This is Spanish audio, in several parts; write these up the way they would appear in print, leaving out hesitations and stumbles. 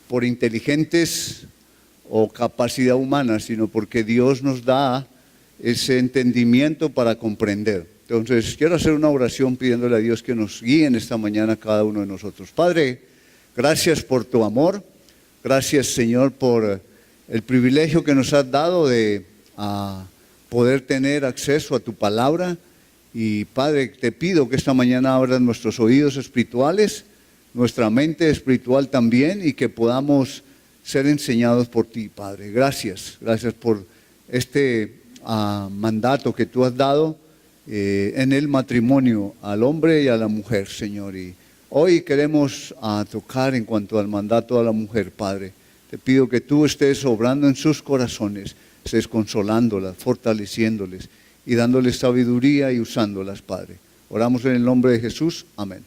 por inteligentes o capacidad humana, sino porque Dios nos da ese entendimiento para comprender. Entonces, quiero hacer una oración pidiéndole a Dios que nos guíe en esta mañana cada uno de nosotros. Padre, gracias por tu amor. Gracias, Señor, por el privilegio que nos has dado de poder tener acceso a tu palabra. Y, Padre, te pido que esta mañana abras nuestros oídos espirituales, nuestra mente espiritual también, y que podamos ser enseñados por ti, Padre. Gracias por este mandato que tú has dado en el matrimonio al hombre y a la mujer, Señor. Y hoy queremos tocar en cuanto al mandato a la mujer, Padre. Te pido que tú estés obrando en sus corazones, estés consolándolas, fortaleciéndoles y dándoles sabiduría y usándolas, Padre. Oramos en el nombre de Jesús. Amén.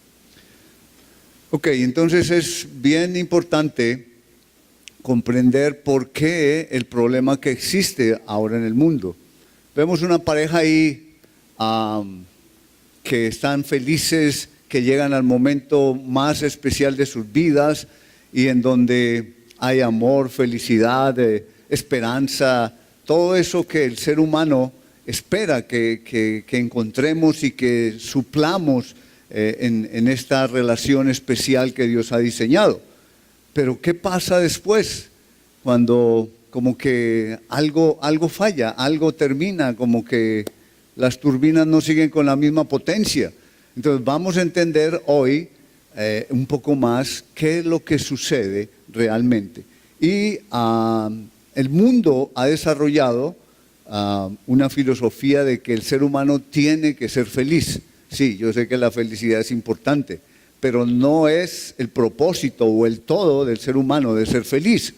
Ok, entonces es bien importante comprender por qué el problema que existe ahora en el mundo. Vemos una pareja ahí que están felices, que llegan al momento más especial de sus vidas y en donde hay amor, felicidad, esperanza, todo eso que el ser humano espera que encontremos y que suplamos en esta relación especial que Dios ha diseñado. Pero ¿qué pasa después? Cuando como que algo falla, algo termina, como que las turbinas no siguen con la misma potencia. Entonces vamos a entender hoy un poco más qué es lo que sucede realmente. Y el mundo ha desarrollado una filosofía de que el ser humano tiene que ser feliz. Sí, yo sé que la felicidad es importante, pero no es el propósito o el todo del ser humano de ser feliz.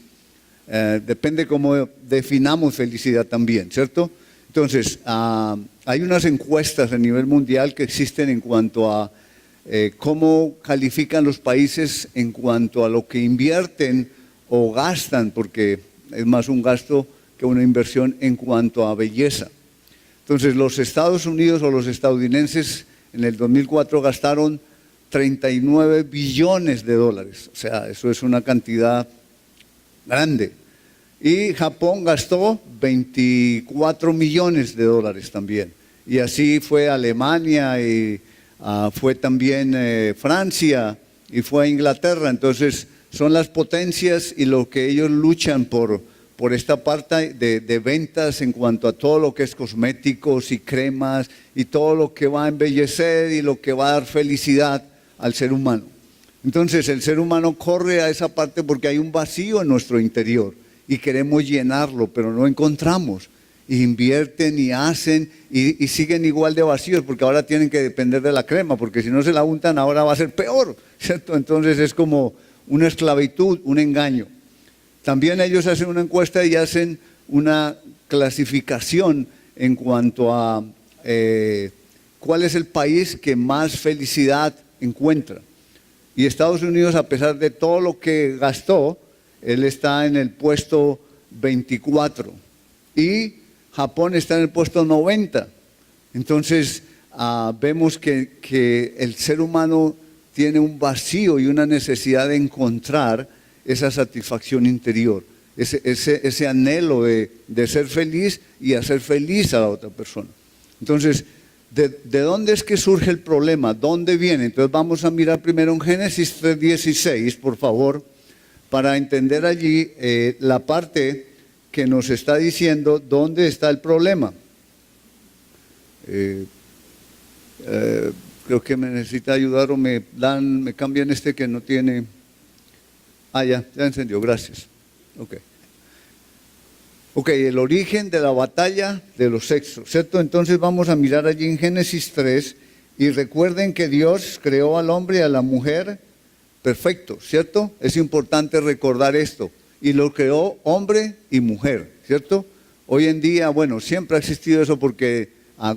Depende cómo definamos felicidad también, ¿cierto? Entonces, hay unas encuestas a nivel mundial que existen en cuanto a cómo califican los países en cuanto a lo que invierten o gastan, porque es más un gasto que una inversión en cuanto a belleza. Entonces, los Estados Unidos o los estadounidenses en el 2004 gastaron 39 billones de dólares. O sea, eso es una cantidad grande. Y Japón gastó 24 millones de dólares también. Y así fue Alemania y fue también Francia y fue Inglaterra. Entonces son las potencias y lo que ellos luchan por esta parte de ventas en cuanto a todo lo que es cosméticos y cremas y todo lo que va a embellecer y lo que va a dar felicidad al ser humano. Entonces el ser humano corre a esa parte porque hay un vacío en nuestro interior y queremos llenarlo, pero no encontramos. Y invierten y hacen y siguen igual de vacíos porque ahora tienen que depender de la crema, porque si no se la untan ahora va a ser peor, ¿cierto? Entonces es como una esclavitud, un engaño. También ellos hacen una encuesta y hacen una clasificación en cuanto a cuál es el país que más felicidad encuentra. Y Estados Unidos, a pesar de todo lo que gastó, él está en el puesto 24 y Japón está en el puesto 90. Entonces vemos que el ser humano tiene un vacío y una necesidad de encontrar esa satisfacción interior, ese anhelo de ser feliz y hacer feliz a la otra persona. Entonces, ¿de dónde es que surge el problema? ¿Dónde viene? Entonces vamos a mirar primero en Génesis 3:16, por favor, para entender allí la parte que nos está diciendo dónde está el problema. Creo que me necesita ayudar o me cambian este que no tiene. Ya encendió, gracias. Ok, el origen de la batalla de los sexos, ¿cierto? Entonces vamos a mirar allí en Génesis 3 y recuerden que Dios creó al hombre y a la mujer perfecto, ¿cierto? Es importante recordar esto. Y lo creó hombre y mujer, ¿cierto? Hoy en día, bueno, siempre ha existido eso porque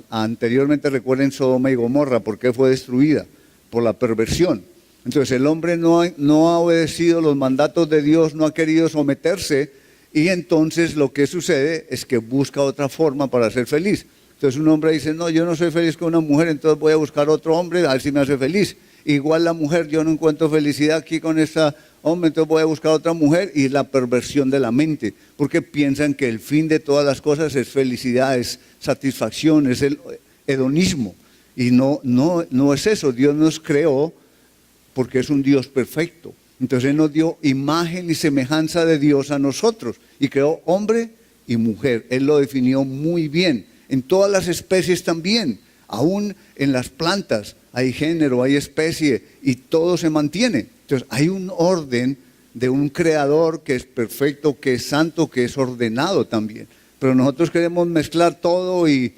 anteriormente recuerden Sodoma y Gomorra, ¿por qué fue destruida? Por la perversión. Entonces el hombre no ha obedecido los mandatos de Dios, no ha querido someterse y entonces lo que sucede es que busca otra forma para ser feliz. Entonces un hombre dice, no, yo no soy feliz con una mujer, entonces voy a buscar otro hombre a ver si me hace feliz. Igual la mujer, yo no encuentro felicidad aquí con esta hombre, entonces voy a buscar otra mujer, y la perversión de la mente, porque piensan que el fin de todas las cosas es felicidad, es satisfacción, es el hedonismo. Y no es eso. Dios nos creó porque es un Dios perfecto. Entonces Él nos dio imagen y semejanza de Dios a nosotros y creó hombre y mujer. Él lo definió muy bien. En todas las especies también, aún en las plantas hay género, hay especie y todo se mantiene. Entonces hay un orden de un creador que es perfecto, que es santo, que es ordenado también. Pero nosotros queremos mezclar todo y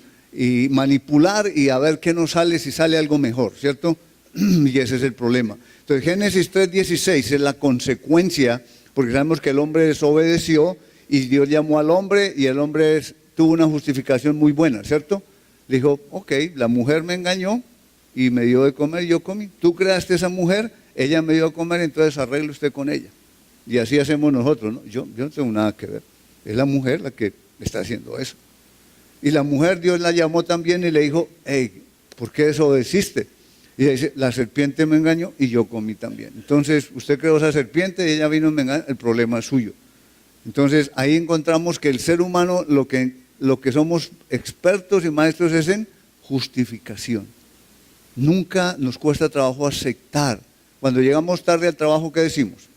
manipular y a ver qué nos sale, si sale algo mejor, ¿cierto? Y ese es el problema. Entonces Génesis 3:16 es la consecuencia, porque sabemos que el hombre desobedeció y Dios llamó al hombre y el hombre tuvo una justificación muy buena, ¿cierto? Le dijo, ok, la mujer me engañó y me dio de comer y yo comí. Tú creaste esa mujer, ella me dio de comer, entonces arregle usted con ella. Y así hacemos nosotros, ¿no? Yo no tengo nada que ver. Es la mujer la que está haciendo eso. Y la mujer, Dios la llamó también y le dijo, hey, ¿por qué desobedeciste? Y ella dice, la serpiente me engañó y yo comí también. Entonces, usted creó esa serpiente y ella vino y me engañó, el problema es suyo. Entonces, ahí encontramos que el ser humano, lo que somos expertos y maestros es en justificación. Nunca nos cuesta trabajo aceptar. Cuando llegamos tarde al trabajo, ¿qué decimos?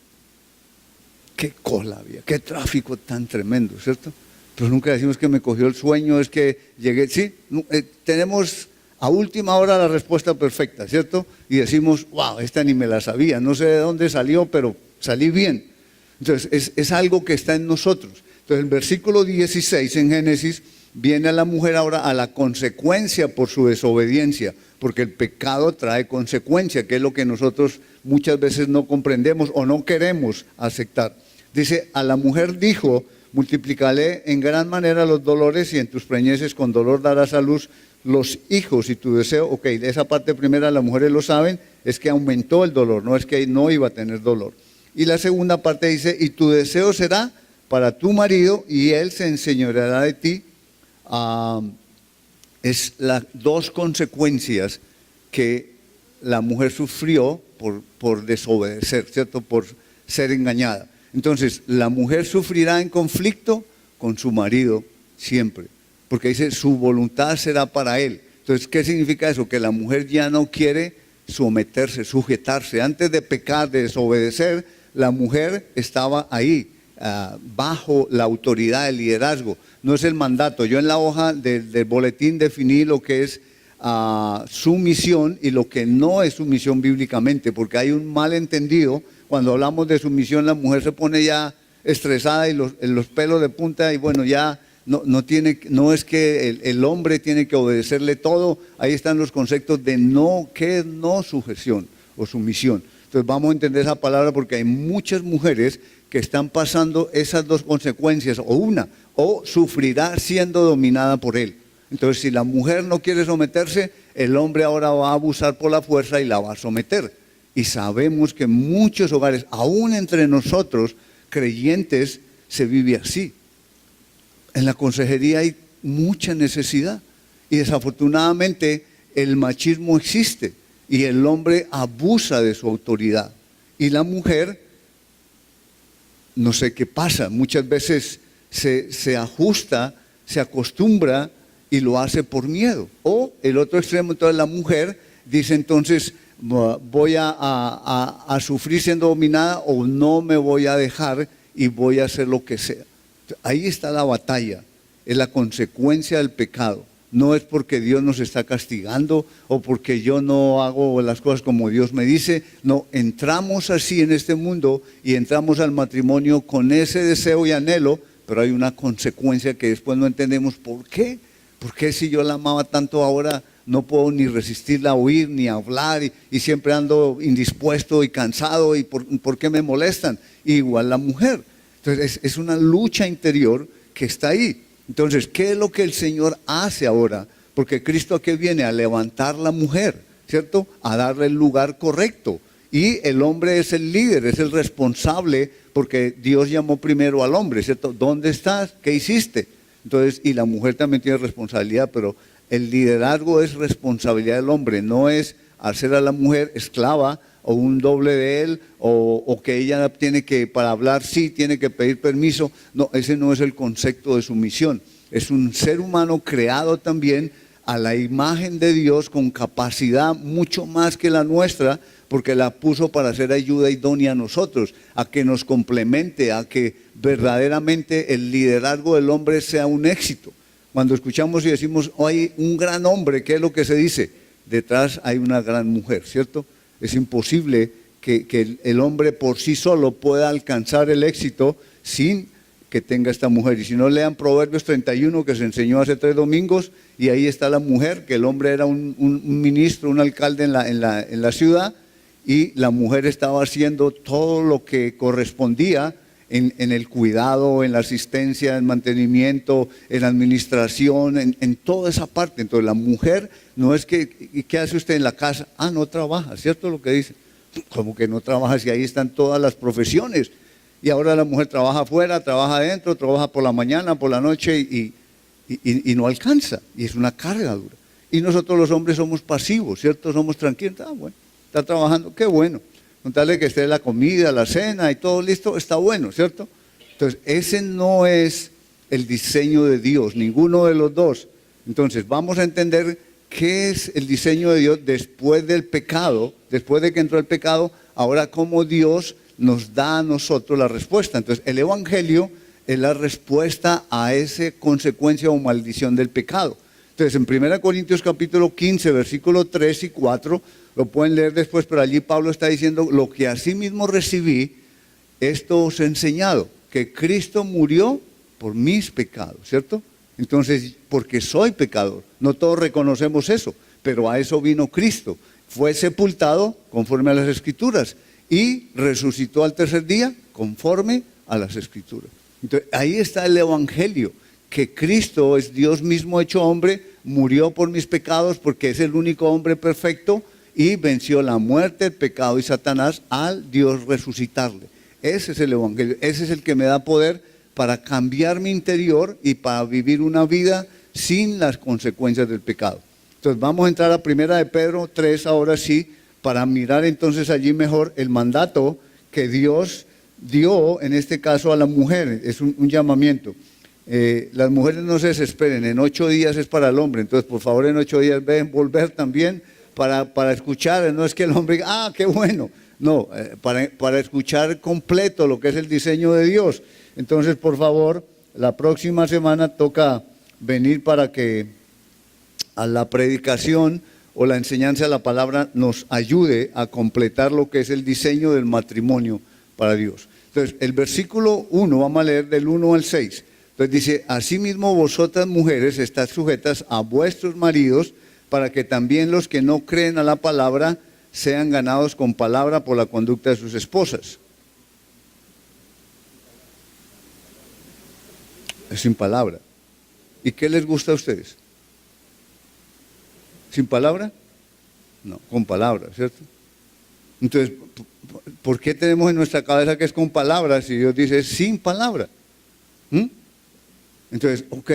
Qué cola había, qué tráfico tan tremendo, ¿cierto? Pero nunca decimos que me cogió el sueño, es que llegué. Sí, tenemos a última hora la respuesta perfecta, ¿cierto? Y decimos, wow, esta ni me la sabía, no sé de dónde salió, pero salí bien. Entonces, es algo que está en nosotros. Entonces, el versículo 16 en Génesis viene a la mujer ahora a la consecuencia por su desobediencia, porque el pecado trae consecuencia, que es lo que nosotros muchas veces no comprendemos o no queremos aceptar. Dice, a la mujer dijo, multiplicaré en gran manera los dolores y en tus preñeces con dolor darás a luz los hijos y tu deseo. Ok, de esa parte primera las mujeres lo saben, es que aumentó el dolor, no es que no iba a tener dolor. Y la segunda parte dice, y tu deseo será para tu marido y él se enseñoreará de ti. Es las dos consecuencias que la mujer sufrió por desobedecer, ¿cierto? Por ser engañada. Entonces, la mujer sufrirá en conflicto con su marido siempre, porque dice, su voluntad será para él. Entonces, ¿qué significa eso? Que la mujer ya no quiere someterse, sujetarse. Antes de pecar, de desobedecer, la mujer estaba ahí, bajo la autoridad, el liderazgo. No es el mandato. Yo en la hoja del boletín definí lo que es sumisión y lo que no es sumisión bíblicamente, porque hay un malentendido. Cuando hablamos de sumisión, la mujer se pone ya estresada y los pelos de punta y bueno, ya no es que el hombre tiene que obedecerle todo. Ahí están los conceptos de que no sujeción o sumisión. Entonces vamos a entender esa palabra porque hay muchas mujeres que están pasando esas dos consecuencias, o sufrirá siendo dominada por él. Entonces si la mujer no quiere someterse, el hombre ahora va a abusar por la fuerza y la va a someter. Y sabemos que en muchos hogares, aún entre nosotros, creyentes, se vive así. En la consejería hay mucha necesidad y desafortunadamente el machismo existe y el hombre abusa de su autoridad. Y la mujer, no sé qué pasa, muchas veces se ajusta, se acostumbra y lo hace por miedo. O el otro extremo, entonces la mujer dice entonces, voy a sufrir siendo dominada o no me voy a dejar y voy a hacer lo que sea. Ahí está la batalla, es la consecuencia del pecado. No es porque Dios nos está castigando o porque yo no hago las cosas como Dios me dice. No, entramos así en este mundo y entramos al matrimonio con ese deseo y anhelo, pero hay una consecuencia que después no entendemos por qué. ¿Por qué si yo la amaba tanto ahora no puedo ni resistirla a oír ni a hablar y siempre ando indispuesto y cansado y por qué me molestan? Igual la mujer. Entonces es una lucha interior que está ahí. Entonces, ¿qué es lo que el Señor hace ahora? Porque Cristo aquí viene a levantar la mujer, ¿cierto? A darle el lugar correcto. Y el hombre es el líder, es el responsable, porque Dios llamó primero al hombre, ¿cierto? ¿Dónde estás? ¿Qué hiciste? Entonces, y la mujer también tiene responsabilidad, pero el liderazgo es responsabilidad del hombre, no es hacer a la mujer esclava o un doble de él, o que ella tiene que, para hablar sí, tiene que pedir permiso. No, ese no es el concepto de sumisión. Es un ser humano creado también a la imagen de Dios, con capacidad mucho más que la nuestra, porque la puso para ser ayuda idónea a nosotros, a que nos complemente, a que verdaderamente el liderazgo del hombre sea un éxito. Cuando escuchamos y decimos, oh, hay un gran hombre, ¿qué es lo que se dice? Detrás hay una gran mujer, ¿cierto? Es imposible que el hombre por sí solo pueda alcanzar el éxito sin que tenga esta mujer. Y si no, lean Proverbios 31, que se enseñó hace 3 domingos, y ahí está la mujer, que el hombre era un ministro, un alcalde en la ciudad, y la mujer estaba haciendo todo lo que correspondía en el cuidado, en la asistencia, en mantenimiento, en la administración, en toda esa parte. Entonces la mujer no es que, ¿y qué hace usted en la casa? Ah, no trabaja, ¿cierto lo que dice? Como que no trabaja si ahí están todas las profesiones? Y ahora la mujer trabaja afuera, trabaja adentro, trabaja por la mañana, por la noche y no alcanza. Y es una carga dura. Y nosotros los hombres somos pasivos, ¿cierto? Somos tranquilos. Ah, bueno, está trabajando, qué bueno. Contarle que esté la comida, la cena y todo listo, está bueno, ¿cierto? Entonces, ese no es el diseño de Dios, ninguno de los dos. Entonces, vamos a entender qué es el diseño de Dios después del pecado, después de que entró el pecado, ahora cómo Dios nos da a nosotros la respuesta. Entonces, el Evangelio es la respuesta a esa consecuencia o maldición del pecado. Entonces, en 1 Corintios capítulo 15, versículos 3 y 4, lo pueden leer después, pero allí Pablo está diciendo, lo que asimismo recibí, esto os he enseñado, que Cristo murió por mis pecados, ¿cierto? Entonces, porque soy pecador, no todos reconocemos eso, pero a eso vino Cristo. Fue sepultado conforme a las Escrituras y resucitó al tercer día conforme a las Escrituras. Entonces, ahí está el Evangelio, que Cristo es Dios mismo hecho hombre, murió por mis pecados porque es el único hombre perfecto y venció la muerte, el pecado y Satanás al Dios resucitarle. Ese es el Evangelio, ese es el que me da poder para cambiar mi interior y para vivir una vida sin las consecuencias del pecado. Entonces vamos a entrar a 1 de Pedro 3 ahora sí, para mirar entonces allí mejor el mandato que Dios dio en este caso a la mujer. Es un llamamiento. Las mujeres no se desesperen, en 8 días es para el hombre, entonces por favor en 8 días deben volver también para escuchar. No es que el hombre diga, ah, qué bueno, no, para escuchar completo lo que es el diseño de Dios. Entonces por favor, la próxima semana toca venir para que a la predicación o la enseñanza de la palabra nos ayude a completar lo que es el diseño del matrimonio para Dios. Entonces el versículo 1, vamos a leer del 1 al 6. Entonces dice, asimismo vosotras mujeres estad sujetas a vuestros maridos, para que también los que no creen a la palabra sean ganados con palabra por la conducta de sus esposas. Es sin palabra. ¿Y qué les gusta a ustedes? ¿Sin palabra? No, con palabra, ¿cierto? Entonces, ¿por qué tenemos en nuestra cabeza que es con palabras si Dios dice sin palabra? Entonces, ok,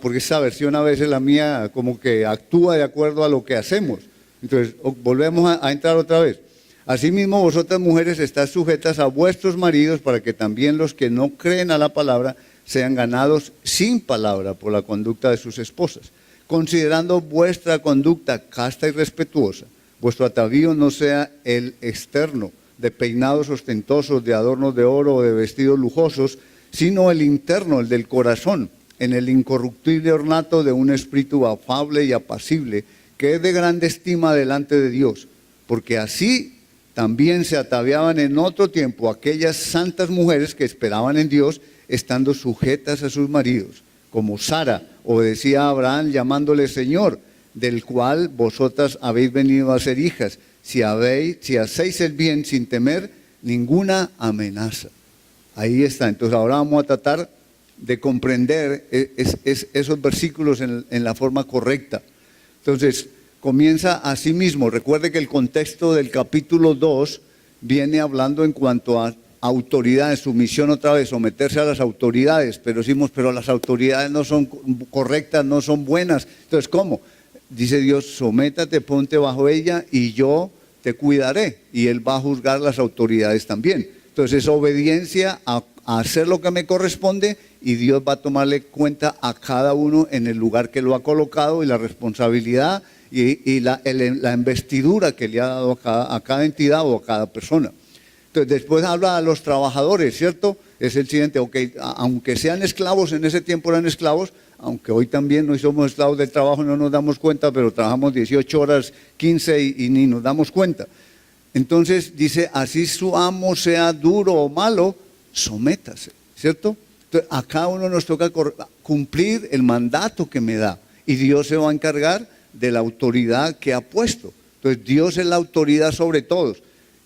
porque esa versión a veces la mía como que actúa de acuerdo a lo que hacemos. Entonces, volvemos a entrar otra vez. Asimismo, vosotras mujeres estás sujetas a vuestros maridos para que también los que no creen a la palabra sean ganados sin palabra por la conducta de sus esposas, considerando vuestra conducta casta y respetuosa. Vuestro atavío no sea el externo, de peinados ostentosos, de adornos de oro o de vestidos lujosos, sino el interno, el del corazón, en el incorruptible ornato de un espíritu afable y apacible, que es de grande estima delante de Dios, porque así también se ataviaban en otro tiempo aquellas santas mujeres que esperaban en Dios, estando sujetas a sus maridos, como Sara obedecía a Abraham llamándole Señor, del cual vosotras habéis venido a ser hijas, si hacéis el bien sin temer ninguna amenaza. Ahí está. Entonces ahora vamos a tratar de comprender esos versículos en la forma correcta. Entonces comienza así mismo. Recuerde que el contexto del capítulo 2 viene hablando en cuanto a autoridades, sumisión otra vez, someterse a las autoridades. Pero decimos, pero las autoridades no son correctas, no son buenas. Entonces, ¿cómo? dice Dios, sométate, ponte bajo ella y yo te cuidaré. Y Él va a juzgar las autoridades también. Entonces es obediencia a hacer lo que me corresponde y Dios va a tomarle cuenta a cada uno en el lugar que lo ha colocado y la responsabilidad y la investidura que le ha dado a cada entidad o a cada persona. Entonces después habla a los trabajadores, ¿cierto? Es el siguiente, okay, aunque sean esclavos, en ese tiempo eran esclavos, aunque hoy también no somos esclavos del trabajo, no nos damos cuenta, pero trabajamos 18 horas, 15 y ni nos damos cuenta. Entonces dice, así su amo sea duro o malo, sométase, ¿cierto? Entonces a cada uno nos toca cumplir el mandato que me da y Dios se va a encargar de la autoridad que ha puesto. Entonces Dios es la autoridad sobre todos.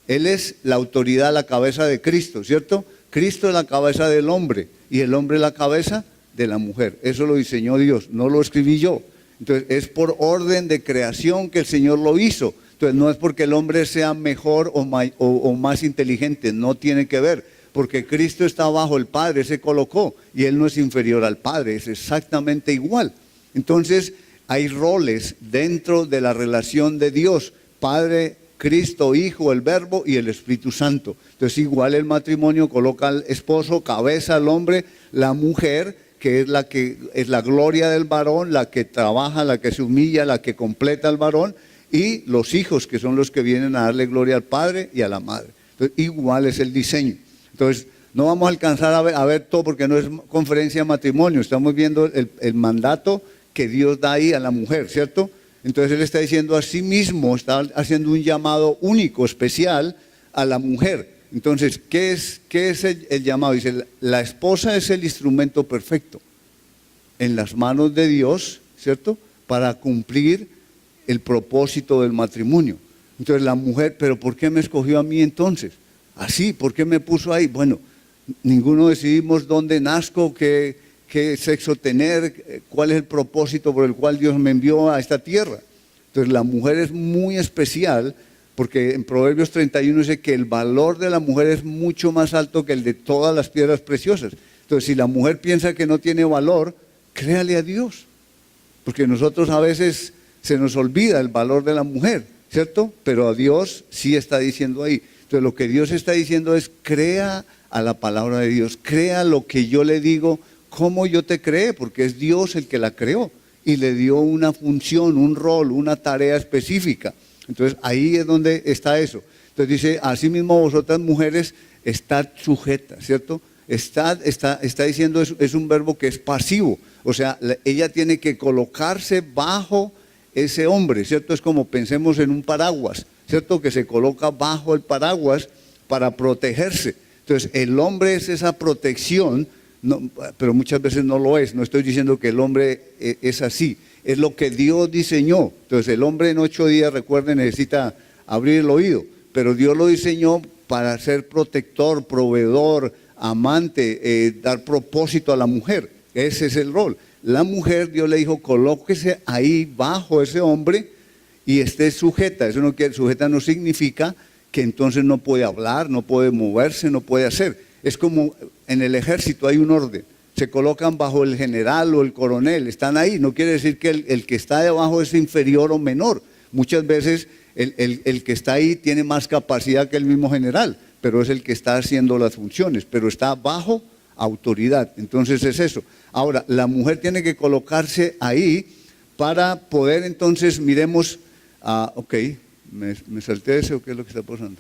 Él es la autoridad, la cabeza de Cristo, ¿cierto? Cristo es la cabeza del hombre y el hombre es la cabeza de la mujer. Eso lo diseñó Dios, no lo escribí yo. Entonces es por orden de creación que el Señor lo hizo. Entonces no es porque el hombre sea mejor o más inteligente, no tiene que ver. Porque Cristo está bajo el Padre, se colocó y Él no es inferior al Padre, es exactamente igual. Entonces hay roles dentro de la relación de Dios, Padre, Cristo, Hijo, el Verbo y el Espíritu Santo. Entonces igual el matrimonio coloca al esposo, cabeza al hombre, la mujer, que es la gloria del varón, la que trabaja, la que se humilla, la que completa al varón, y los hijos, que son los que vienen a darle gloria al Padre y a la Madre. Entonces igual es el diseño. Entonces no vamos a alcanzar a ver todo porque no es conferencia de matrimonio, estamos viendo el mandato que Dios da ahí a la mujer, ¿cierto? Entonces Él está diciendo a sí mismo, está haciendo un llamado único, especial a la mujer. Entonces, ¿qué es el llamado? Dice, la esposa es el instrumento perfecto en las manos de Dios, ¿cierto? Para cumplir el propósito del matrimonio. Entonces la mujer, ¿pero por qué me escogió a mí entonces? Así, ¿por qué me puso ahí? Bueno, ninguno decidimos dónde nazco, qué sexo tener, cuál es el propósito por el cual Dios me envió a esta tierra. Entonces la mujer es muy especial porque en Proverbios 31 dice que el valor de la mujer es mucho más alto que el de todas las piedras preciosas. Entonces si la mujer piensa que no tiene valor, créale a Dios. Porque nosotros a veces se nos olvida el valor de la mujer, ¿cierto? Pero a Dios sí está diciendo ahí. Entonces lo que Dios está diciendo es, crea a la palabra de Dios, crea lo que yo le digo, cómo yo te creé, porque es Dios el que la creó y le dio una función, un rol, una tarea específica. Entonces ahí es donde está eso. Entonces dice, asimismo vosotras mujeres, estad sujetas, ¿cierto? Está diciendo, es un verbo que es pasivo, o sea, ella tiene que colocarse bajo ese hombre, ¿cierto? Es como pensemos en un paraguas, ¿cierto? Que se coloca bajo el paraguas para protegerse. Entonces el hombre es esa protección, no, pero muchas veces no lo es. No estoy diciendo que el hombre es así, es lo que Dios diseñó. Entonces el hombre en 8 días, recuerden, necesita abrir el oído, pero Dios lo diseñó para ser protector, proveedor, amante, dar propósito a la mujer. Ese es el rol. La mujer, Dios le dijo, colóquese ahí bajo ese hombre y esté sujeta. Eso no quiere, sujeta no significa que entonces no puede hablar, no puede moverse, no puede hacer. Es como en el ejército hay un orden. Se colocan bajo el general o el coronel, están ahí. No quiere decir que el que está debajo es inferior o menor. Muchas veces el que está ahí tiene más capacidad que el mismo general, pero es el que está haciendo las funciones, pero está bajo autoridad. Entonces es eso. Ahora, la mujer tiene que colocarse ahí para poder entonces, miremos, ok, me salté ese o qué es lo que está pasando.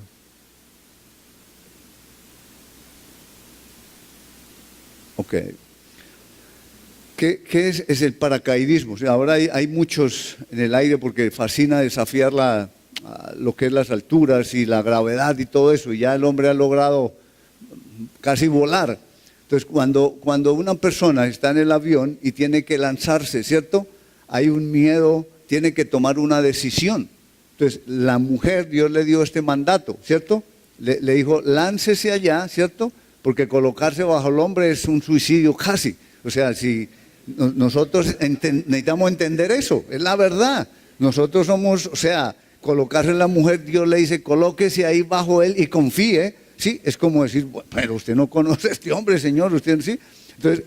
Ok. ¿Qué es el paracaidismo? O sea, ahora hay muchos en el aire porque fascina desafiar lo que es las alturas y la gravedad y todo eso, y ya el hombre ha logrado casi volar. Entonces, cuando una persona está en el avión y tiene que lanzarse, ¿cierto? Hay un miedo, tiene que tomar una decisión. Entonces, la mujer, Dios le dio este mandato, ¿cierto? Le dijo, láncese allá, ¿cierto? Porque colocarse bajo el hombre es un suicidio casi. O sea, si nosotros necesitamos entender eso, es la verdad. Nosotros somos, o sea, colocarse en la mujer, Dios le dice, colóquese ahí bajo él y confíe. Sí, es como decir, bueno, pero usted no conoce a este hombre, Señor, usted sí. Entonces,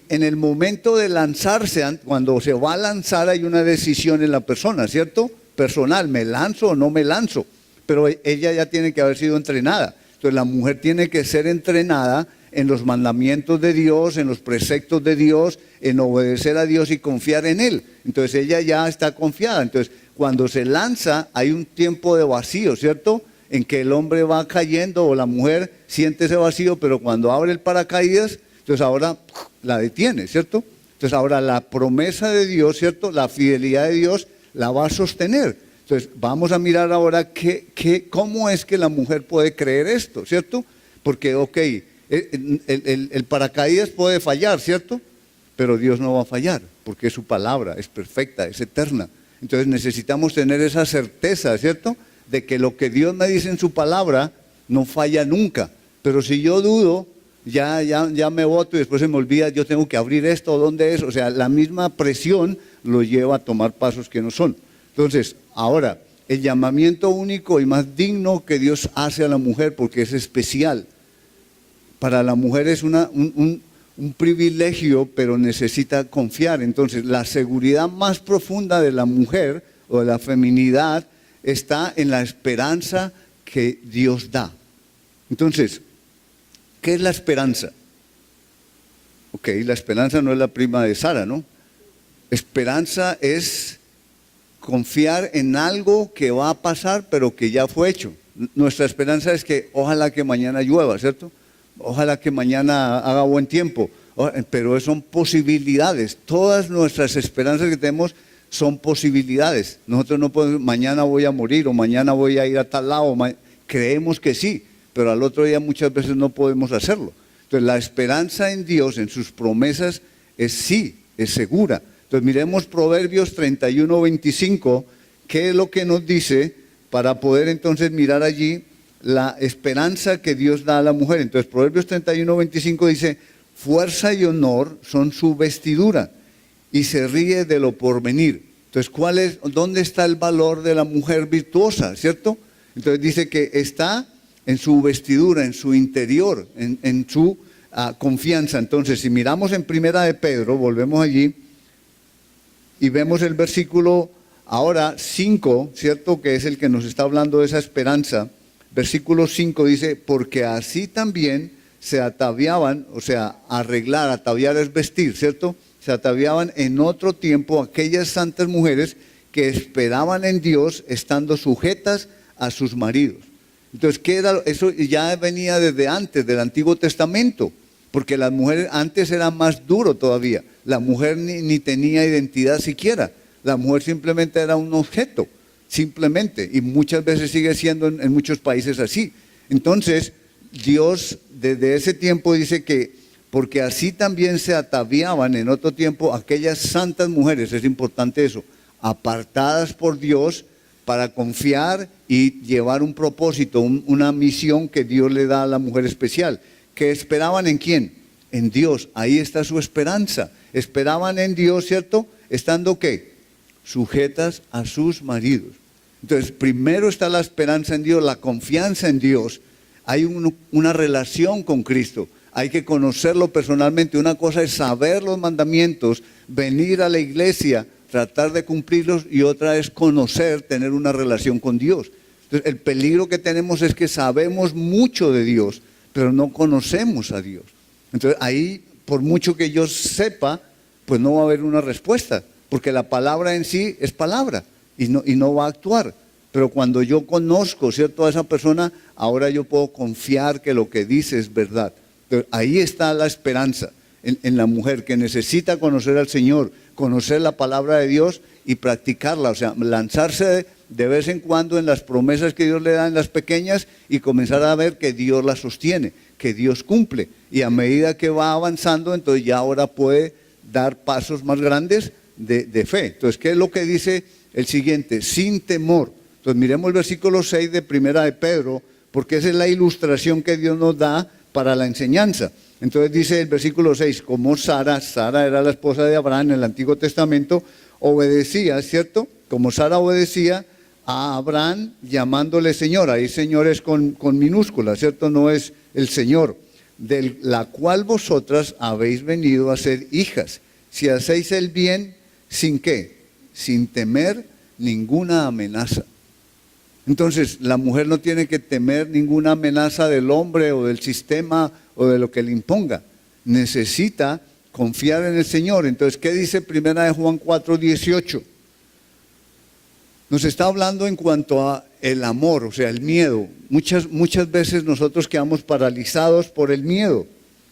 en el momento de lanzarse, cuando se va a lanzar hay una decisión en la persona, ¿cierto? Personal, ¿me lanzo o no me lanzo? Pero ella ya tiene que haber sido entrenada. Entonces la mujer tiene que ser entrenada en los mandamientos de Dios, en los preceptos de Dios, en obedecer a Dios y confiar en Él. Entonces ella ya está confiada. Entonces cuando se lanza hay un tiempo de vacío, ¿cierto? En que el hombre va cayendo o la mujer siente ese vacío, pero cuando abre el paracaídas, entonces ahora la detiene, ¿cierto? Entonces ahora la promesa de Dios, ¿cierto? La fidelidad de Dios la va a sostener. Entonces vamos a mirar ahora cómo es que la mujer puede creer esto, ¿cierto? Porque, el paracaídas puede fallar, ¿cierto? Pero Dios no va a fallar, porque es su palabra, es perfecta, es eterna. Entonces necesitamos tener esa certeza, ¿cierto? De que lo que Dios me dice en su palabra no falla nunca. Pero si yo dudo, ya me boto y después se me olvida, yo tengo que abrir esto, ¿dónde es? O sea, la misma presión lo lleva a tomar pasos que no son. Entonces, ahora, el llamamiento único y más digno que Dios hace a la mujer, porque es especial. Para la mujer es un privilegio, pero necesita confiar. Entonces, la seguridad más profunda de la mujer o de la feminidad está en la esperanza que Dios da. Entonces, ¿qué es la esperanza? La esperanza no es la prima de Sara, ¿no? Esperanza es confiar en algo que va a pasar, pero que ya fue hecho. Nuestra esperanza es que ojalá que mañana llueva, ¿cierto? Ojalá que mañana haga buen tiempo. Pero son posibilidades. Todas nuestras esperanzas que tenemos son posibilidades. Nosotros no podemos, mañana voy a morir o mañana voy a ir a tal lado. Creemos que sí, pero al otro día muchas veces no podemos hacerlo. Entonces la esperanza en Dios, en sus promesas, es sí, es segura. Entonces miremos Proverbios 31:25, qué es lo que nos dice para poder entonces mirar allí la esperanza que Dios da a la mujer. Entonces Proverbios 31:25 dice, fuerza y honor son su vestidura y se ríe de lo porvenir. Entonces, ¿dónde está el valor de la mujer virtuosa, cierto? Entonces dice que está en su vestidura, en su interior, en su confianza. Entonces, si miramos en Primera de Pedro, volvemos allí y vemos el versículo ahora 5, ¿cierto? Que es el que nos está hablando de esa esperanza. Versículo 5 dice, porque así también se ataviaban, o sea, arreglar, ataviar es vestir, ¿cierto? Se ataviaban en otro tiempo aquellas santas mujeres que esperaban en Dios estando sujetas a sus maridos. Entonces, ¿qué era? Eso ya venía desde antes del Antiguo Testamento, porque las mujeres antes era más duro todavía. La mujer ni tenía identidad siquiera. La mujer simplemente era un objeto, simplemente, y muchas veces sigue siendo en muchos países así. Entonces, Dios desde ese tiempo dice que, porque así también se ataviaban en otro tiempo aquellas santas mujeres, es importante eso, apartadas por Dios para confiar y llevar un propósito, una misión que Dios le da a la mujer especial. ¿Que esperaban en quién? En Dios. Ahí está su esperanza. Esperaban en Dios, ¿cierto? Estando ¿qué? Sujetas a sus maridos. Entonces, primero está la esperanza en Dios, la confianza en Dios. Hay una relación con Cristo. Hay que conocerlo personalmente. Una cosa es saber los mandamientos, venir a la iglesia, tratar de cumplirlos, y otra es conocer, tener una relación con Dios. Entonces, el peligro que tenemos es que sabemos mucho de Dios, pero no conocemos a Dios. Entonces, ahí, por mucho que yo sepa, pues no va a haber una respuesta, porque la palabra en sí es palabra y no va a actuar. Pero cuando yo conozco, ¿cierto?, a esa persona, ahora yo puedo confiar que lo que dice es verdad. Entonces, ahí está la esperanza en la mujer que necesita conocer al Señor, conocer la palabra de Dios y practicarla, o sea, lanzarse de vez en cuando en las promesas que Dios le da en las pequeñas y comenzar a ver que Dios las sostiene, que Dios cumple. Y a medida que va avanzando, entonces ya ahora puede dar pasos más grandes de fe. Entonces, ¿qué es lo que dice el siguiente? Sin temor. Entonces, miremos el versículo 6 de Primera de Pedro, porque esa es la ilustración que Dios nos da para la enseñanza. Entonces dice el versículo 6, como Sara era la esposa de Abraham en el Antiguo Testamento, obedecía, ¿cierto? Como Sara obedecía a Abraham llamándole Señor. Ahí Señor es con minúscula, ¿cierto? No es el Señor. de la cual vosotras habéis venido a ser hijas, si hacéis el bien, ¿sin qué? Sin temer ninguna amenaza. Entonces, la mujer no tiene que temer ninguna amenaza del hombre o del sistema o de lo que le imponga. Necesita confiar en el Señor. Entonces, ¿qué dice 1 Juan 4:18? Nos está hablando en cuanto a el amor, o sea, el miedo. Muchas veces nosotros quedamos paralizados por el miedo.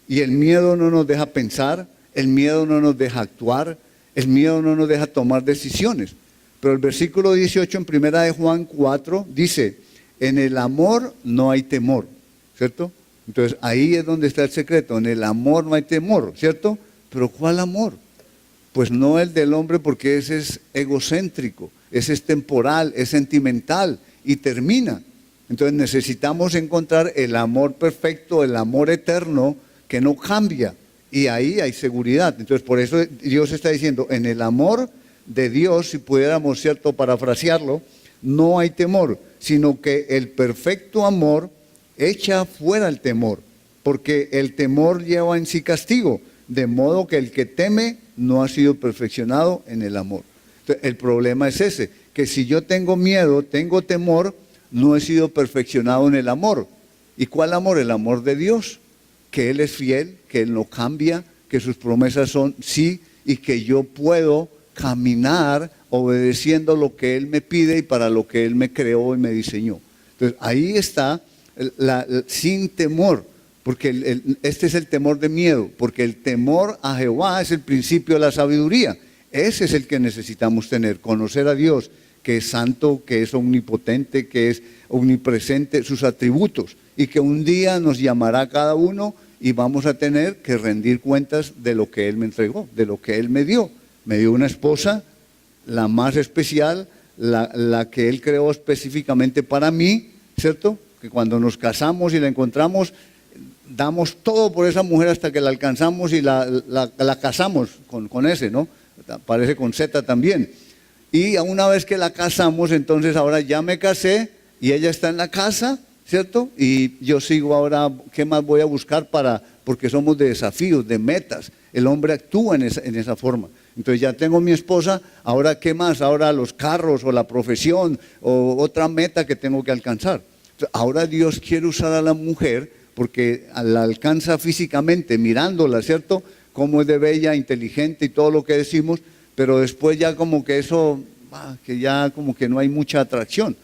Y el miedo no nos deja pensar, el miedo no nos deja actuar, el miedo no nos deja tomar decisiones. Pero el versículo 18 en 1 Juan 4 dice, en el amor no hay temor, ¿cierto? Entonces ahí es donde está el secreto, en el amor no hay temor, ¿cierto? Pero ¿cuál amor? Pues no el del hombre, porque ese es egocéntrico, ese es temporal, es sentimental y termina. Entonces necesitamos encontrar el amor perfecto, el amor eterno que no cambia, y ahí hay seguridad. Entonces por eso Dios está diciendo, en el amor de Dios, si pudiéramos, cierto, parafrasearlo, no hay temor, sino que el perfecto amor echa fuera el temor, porque el temor lleva en sí castigo, de modo que el que teme no ha sido perfeccionado en el amor. Entonces, el problema es ese, que si yo tengo miedo, tengo temor, no he sido perfeccionado en el amor. ¿Y cuál amor? El amor de Dios, que Él es fiel, que Él no cambia, que sus promesas son sí, y que yo puedo caminar obedeciendo lo que Él me pide y para lo que Él me creó y me diseñó. Entonces ahí está sin temor, porque este es el temor de miedo, porque el temor a Jehová es el principio de la sabiduría. Ese es el que necesitamos tener, conocer a Dios, que es santo, que es omnipotente, que es omnipresente, sus atributos, y que un día nos llamará a cada uno y vamos a tener que rendir cuentas de lo que Él me entregó, de lo que Él me dio. Me dio una esposa, la más especial, la que Él creó específicamente para mí, ¿cierto? Que cuando nos casamos y la encontramos, damos todo por esa mujer hasta que la alcanzamos y la casamos con ese, ¿no? Parece con Z también. Y una vez que la casamos, entonces ahora ya me casé y ella está en la casa, ¿cierto? Y yo sigo ahora, ¿qué más voy a buscar porque somos de desafíos, de metas? El hombre actúa en esa forma. Entonces ya tengo mi esposa, ahora ¿qué más? Ahora los carros o la profesión o otra meta que tengo que alcanzar. Entonces, ahora Dios quiere usar a la mujer porque la alcanza físicamente, mirándola, ¿cierto? Cómo es de bella, inteligente y todo lo que decimos, pero después ya como que eso, que ya como que no hay mucha atracción.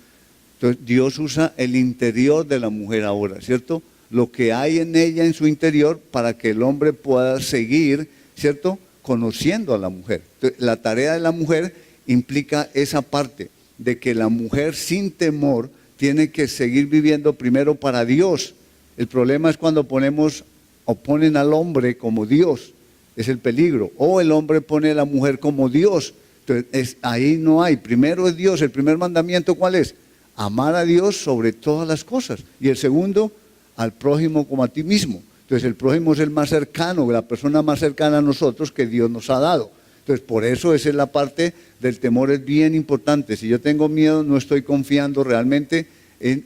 Entonces Dios usa el interior de la mujer ahora, ¿cierto? Lo que hay en ella, en su interior, para que el hombre pueda seguir, ¿cierto?, conociendo a la mujer. Entonces, la tarea de la mujer implica esa parte, de que la mujer sin temor tiene que seguir viviendo primero para Dios. El problema es cuando ponen al hombre como Dios, es el peligro. O el hombre pone a la mujer como Dios. Entonces, ahí no hay. Primero es Dios. El primer mandamiento, ¿cuál es? Amar a Dios sobre todas las cosas. Y el segundo, al prójimo como a ti mismo. Entonces el prójimo es el más cercano, la persona más cercana a nosotros que Dios nos ha dado. Entonces por eso esa es la parte del temor, es bien importante. Si yo tengo miedo, no estoy confiando realmente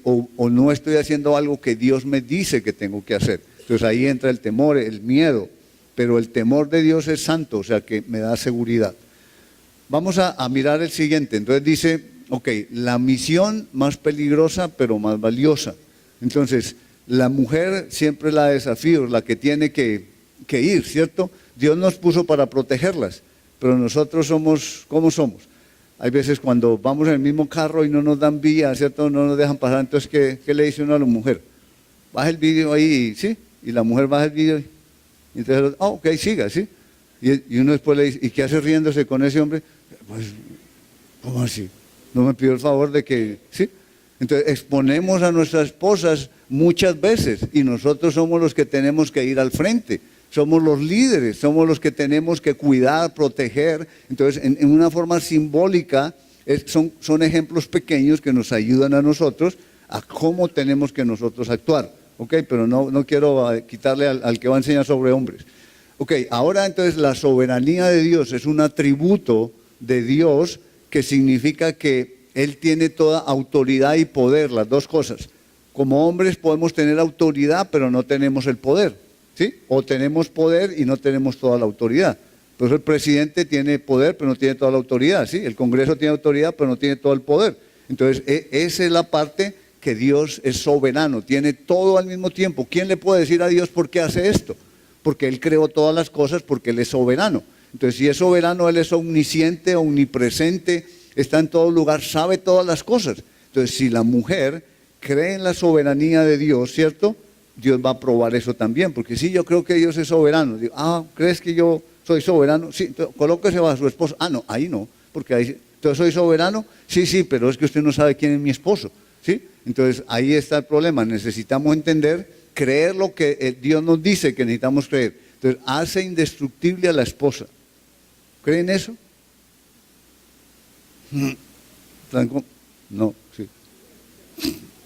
o no estoy haciendo algo que Dios me dice que tengo que hacer. Entonces ahí entra el temor, el miedo. Pero el temor de Dios es santo, o sea que me da seguridad. Vamos a mirar el siguiente. Entonces dice, ok, la misión más peligrosa pero más valiosa. Entonces, la mujer siempre la desafío, la que tiene que ir, ¿cierto? Dios nos puso para protegerlas, pero nosotros somos, ¿cómo somos? Hay veces cuando vamos en el mismo carro y no nos dan vía, ¿cierto? No nos dejan pasar, entonces ¿qué le dice uno a la mujer? Baja el vídeo ahí, ¿sí? Y la mujer baja el vídeo y entonces, ok, siga, ¿sí? Y uno después le dice, ¿y qué hace riéndose con ese hombre? Pues, ¿cómo así? No me pidió el favor de que, ¿sí? Entonces exponemos a nuestras esposas muchas veces y nosotros somos los que tenemos que ir al frente, somos los líderes, somos los que tenemos que cuidar, proteger. Entonces en una forma simbólica son ejemplos pequeños que nos ayudan a nosotros a cómo tenemos que nosotros actuar. Ok, pero no quiero quitarle al que va a enseñar sobre hombres. Ok, ahora entonces la soberanía de Dios es un atributo de Dios que significa que Él tiene toda autoridad y poder, las dos cosas. Como hombres podemos tener autoridad, pero no tenemos el poder. ¿sí? O tenemos poder y no tenemos toda la autoridad. Por eso el presidente tiene poder, pero no tiene toda la autoridad, ¿sí? El Congreso tiene autoridad, pero no tiene todo el poder. Entonces, esa es la parte que Dios es soberano, tiene todo al mismo tiempo. ¿Quién le puede decir a Dios por qué hace esto? Porque Él creó todas las cosas, porque Él es soberano. Entonces, si es soberano, Él es omnisciente, omnipresente, está en todo lugar, sabe todas las cosas. Entonces, si la mujer cree en la soberanía de Dios, ¿cierto? Dios va a probar eso también, porque sí, yo creo que Dios es soberano. Digo, ¿crees que yo soy soberano? Sí, colóquese a su esposo. No, ahí no, porque ahí, entonces soy soberano. Sí, pero es que usted no sabe quién es mi esposo, ¿sí? Entonces, ahí está el problema. Necesitamos entender, creer lo que Dios nos dice que necesitamos creer. Entonces, hace indestructible a la esposa. ¿Creen eso? No, sí.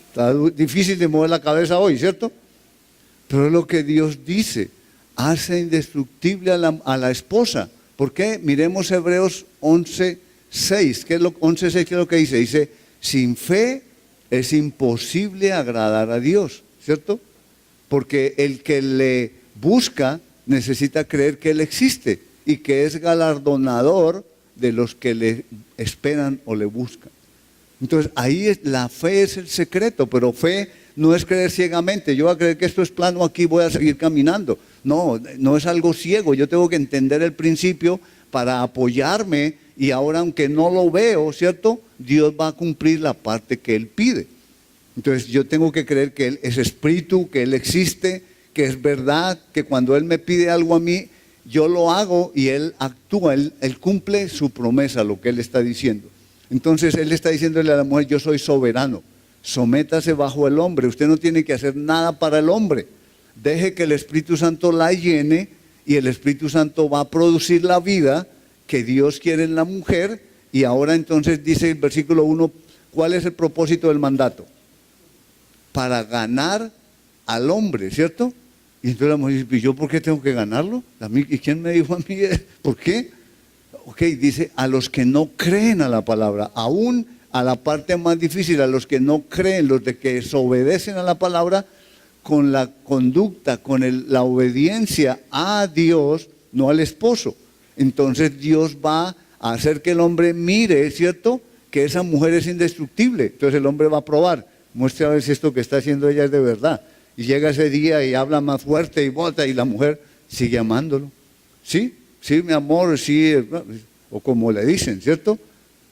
Está difícil de mover la cabeza hoy, ¿cierto? Pero es lo que Dios dice. Hace indestructible a la esposa. ¿Por qué? Miremos Hebreos 11:6. ¿Qué es lo 11:6? ¿Qué es lo que dice? Dice, sin fe es imposible agradar a Dios, ¿cierto? Porque el que le busca necesita creer que Él existe y que es galardonador de los que le esperan o le buscan. Entonces ahí la fe es el secreto, pero fe no es creer ciegamente. Yo voy a creer que esto es plano aquí, voy a seguir caminando. No es algo ciego. Yo tengo que entender el principio para apoyarme y ahora aunque no lo veo, ¿cierto? Dios va a cumplir la parte que Él pide. Entonces yo tengo que creer que Él es espíritu, que Él existe, que es verdad, que cuando Él me pide algo a mí, yo lo hago y Él actúa, Él cumple su promesa, lo que Él está diciendo. Entonces Él está diciéndole a la mujer, yo soy soberano, sométase bajo el hombre, usted no tiene que hacer nada para el hombre, deje que el Espíritu Santo la llene y el Espíritu Santo va a producir la vida que Dios quiere en la mujer. Y ahora entonces dice el versículo 1, ¿cuál es el propósito del mandato? Para ganar al hombre, ¿cierto? Y entonces la mujer dice, ¿y yo por qué tengo que ganarlo? ¿Y quién me dijo a mí? ¿Por qué? Ok, dice, a los que no creen a la palabra, aún a la parte más difícil, a los que no creen, los de que desobedecen a la palabra, con la conducta, con la obediencia a Dios, no al esposo. Entonces Dios va a hacer que el hombre mire, ¿cierto?, que esa mujer es indestructible. Entonces el hombre va a probar, muestre a ver si esto que está haciendo ella es de verdad. Y llega ese día y habla más fuerte y bota y la mujer sigue amándolo. Sí, mi amor, sí, o como le dicen, ¿cierto?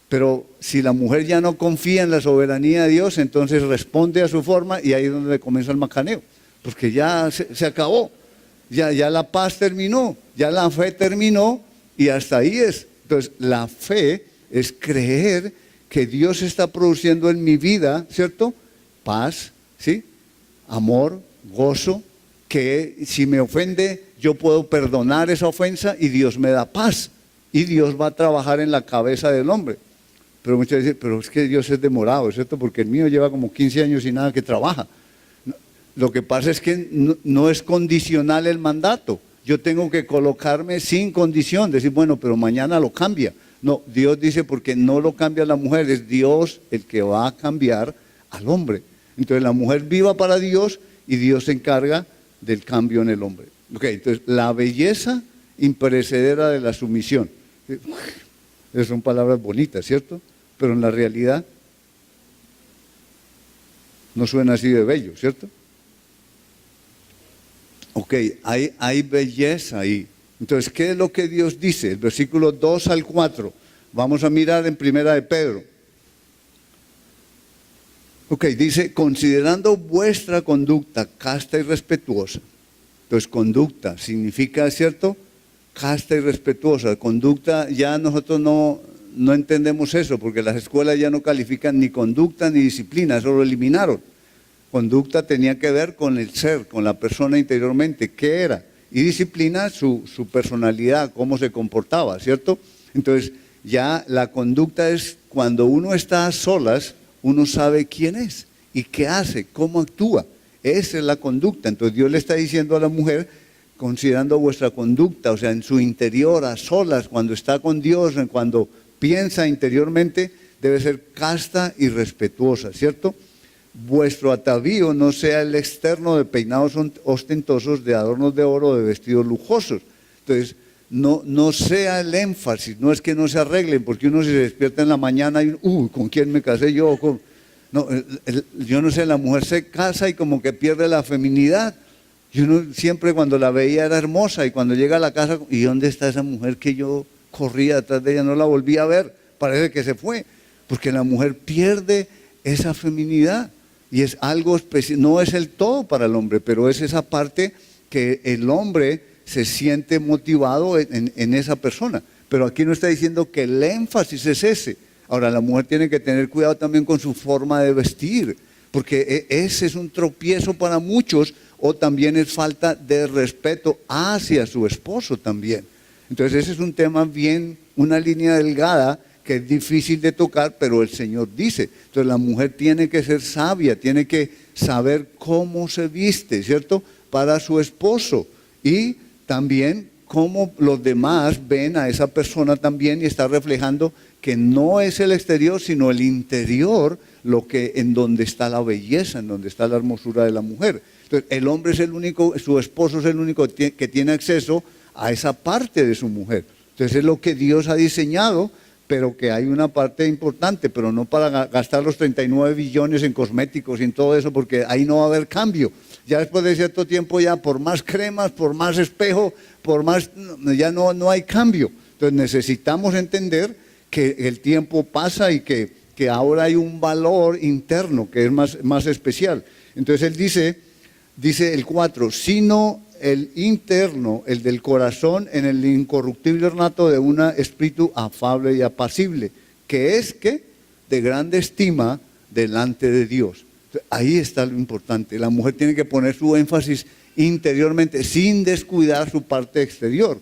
Pero si la mujer ya no confía en la soberanía de Dios, entonces responde a su forma y ahí es donde comienza el macaneo. Porque ya se acabó, ya la paz terminó, ya la fe terminó y hasta ahí es. Entonces la fe es creer que Dios está produciendo en mi vida, ¿cierto? Paz, ¿sí? Amor, gozo, que si me ofende yo puedo perdonar esa ofensa y Dios me da paz. Y Dios va a trabajar en la cabeza del hombre. Pero muchos dicen, pero es que Dios es demorado, ¿cierto? Porque el mío lleva como 15 años y nada que trabaja. Lo que pasa es que no es condicional el mandato. Yo tengo que colocarme sin condición, decir, bueno, pero mañana lo cambia. No, Dios dice porque no lo cambia la mujer, es Dios el que va a cambiar al hombre. Entonces la mujer viva para Dios y Dios se encarga del cambio en el hombre. Ok, entonces la belleza imperecedera de la sumisión. Esas son palabras bonitas, ¿cierto? Pero en la realidad no suena así de bello, ¿cierto? Ok, hay belleza ahí. Entonces, ¿qué es lo que Dios dice? El versículo 2 al 4. Vamos a mirar en Primera de Pedro. Ok, dice, considerando vuestra conducta casta y respetuosa. Entonces, conducta significa, ¿cierto?, casta y respetuosa. Conducta, ya nosotros no entendemos eso, porque las escuelas ya no califican ni conducta ni disciplina, eso lo eliminaron. Conducta tenía que ver con el ser, con la persona interiormente, qué era. Y disciplina, su personalidad, cómo se comportaba, ¿cierto? Entonces, ya la conducta es cuando uno está a solas, uno sabe quién es y qué hace, cómo actúa. Esa es la conducta. Entonces Dios le está diciendo a la mujer, considerando vuestra conducta, o sea, en su interior, a solas, cuando está con Dios, cuando piensa interiormente, debe ser casta y respetuosa, ¿cierto? vuestro atavío no sea el externo de peinados ostentosos, de adornos de oro, de vestidos lujosos. Entonces, no sea el énfasis, no es que no se arreglen, porque uno se despierta en la mañana y, ¿con quién me casé yo? No, yo no sé, la mujer se casa y como que pierde la feminidad. Yo siempre cuando la veía era hermosa, y cuando llega a la casa, ¿y dónde está esa mujer que yo corría detrás de ella? No la volví a ver, parece que se fue, porque la mujer pierde esa feminidad, y es algo especial, no es el todo para el hombre, pero es esa parte que el hombre se siente motivado en esa persona. Pero aquí no está diciendo que el énfasis es ese. Ahora, la mujer tiene que tener cuidado también con su forma de vestir, porque ese es un tropiezo para muchos, o también es falta de respeto hacia su esposo también. Entonces ese es un tema bien, una línea delgada que es difícil de tocar, pero el Señor dice. Entonces la mujer tiene que ser sabia, tiene que saber cómo se viste, ¿cierto? Para su esposo, y también cómo los demás ven a esa persona también, y está reflejando que no es el exterior, sino el interior, en donde está la belleza, en donde está la hermosura de la mujer. Entonces, el hombre es el único, su esposo es el único que tiene acceso a esa parte de su mujer. Entonces, es lo que Dios ha diseñado, pero que hay una parte importante, pero no para gastar los 39 billones en cosméticos y en todo eso, porque ahí no va a haber cambio. Ya después de cierto tiempo, ya por más cremas, por más espejo, ya no hay cambio. Entonces, necesitamos entender que el tiempo pasa y que ahora hay un valor interno que es más especial. Entonces él dice el 4, sino el interno, el del corazón, en el incorruptible ornato de un espíritu afable y apacible, que es de grande estima delante de Dios. Entonces, ahí está lo importante. La mujer tiene que poner su énfasis interiormente sin descuidar su parte exterior.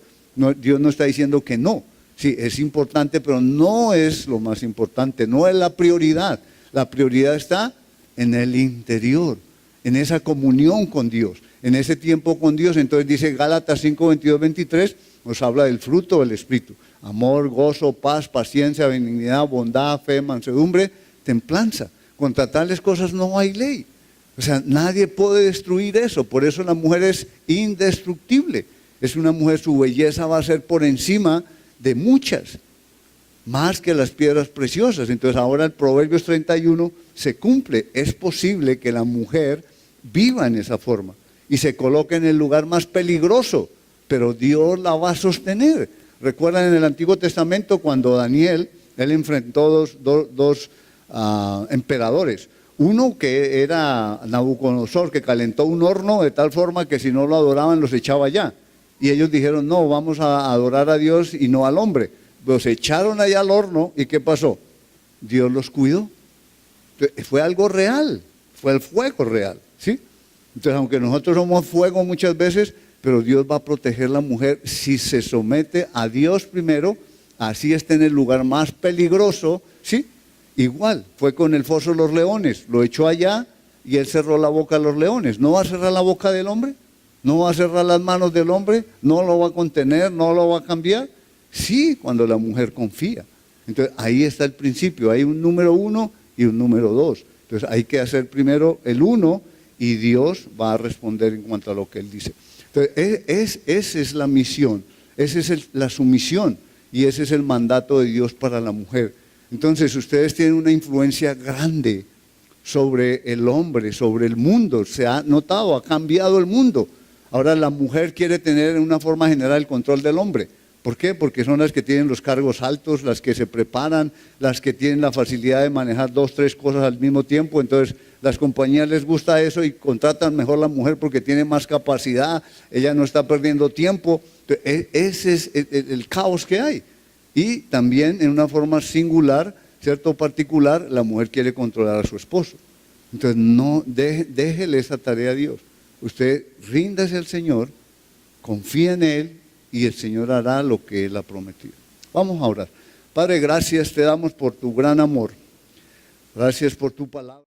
Dios no está diciendo que no. Sí, es importante, pero no es lo más importante, no es la prioridad. La prioridad está en el interior, en esa comunión con Dios, en ese tiempo con Dios. Entonces dice Gálatas 5, 22, 23, nos habla del fruto del Espíritu: amor, gozo, paz, paciencia, benignidad, bondad, fe, mansedumbre, templanza. Contra tales cosas no hay ley. O sea, nadie puede destruir eso. Por eso la mujer es indestructible. Es una mujer, su belleza va a ser por encima de muchas, más que las piedras preciosas. Entonces ahora el Proverbios 31 se cumple. Es posible que la mujer viva en esa forma y se coloque en el lugar más peligroso, pero Dios la va a sostener. Recuerdan en el Antiguo Testamento cuando Daniel, él enfrentó dos emperadores. Uno que era Nabucodonosor, que calentó un horno de tal forma que si no lo adoraban los echaba allá. Y ellos dijeron, no, vamos a adorar a Dios y no al hombre. Los echaron allá al horno, ¿y qué pasó? Dios los cuidó. Entonces, fue algo real, fue el fuego real, ¿sí? Entonces, aunque nosotros somos fuego muchas veces, pero Dios va a proteger a la mujer si se somete a Dios primero, así esté en el lugar más peligroso, ¿sí? Igual, fue con el foso de los leones, lo echó allá y él cerró la boca a los leones. ¿No va a cerrar la boca del hombre? ¿No va a cerrar las manos del hombre? ¿No lo va a contener? ¿No lo va a cambiar? Sí, cuando la mujer confía. Entonces ahí está el principio, hay un número 1 y un número 2. Entonces hay que hacer primero el 1 y Dios va a responder en cuanto a lo que Él dice. Entonces esa es la misión, esa es la sumisión y ese es el mandato de Dios para la mujer. Entonces ustedes tienen una influencia grande sobre el hombre, sobre el mundo. Se ha notado, ha cambiado el mundo. Ahora la mujer quiere tener en una forma general el control del hombre. ¿Por qué? Porque son las que tienen los cargos altos, las que se preparan, las que tienen la facilidad de manejar 2, 3 cosas al mismo tiempo. Entonces las compañías les gusta eso y contratan mejor a la mujer porque tiene más capacidad, ella no está perdiendo tiempo. Entonces, ese es el caos que hay. Y también en una forma singular, cierto, particular, la mujer quiere controlar a su esposo. Entonces no déjele esa tarea a Dios. Usted ríndase al Señor, confía en Él y el Señor hará lo que Él ha prometido. Vamos a orar. Padre, gracias te damos por tu gran amor. Gracias por tu palabra.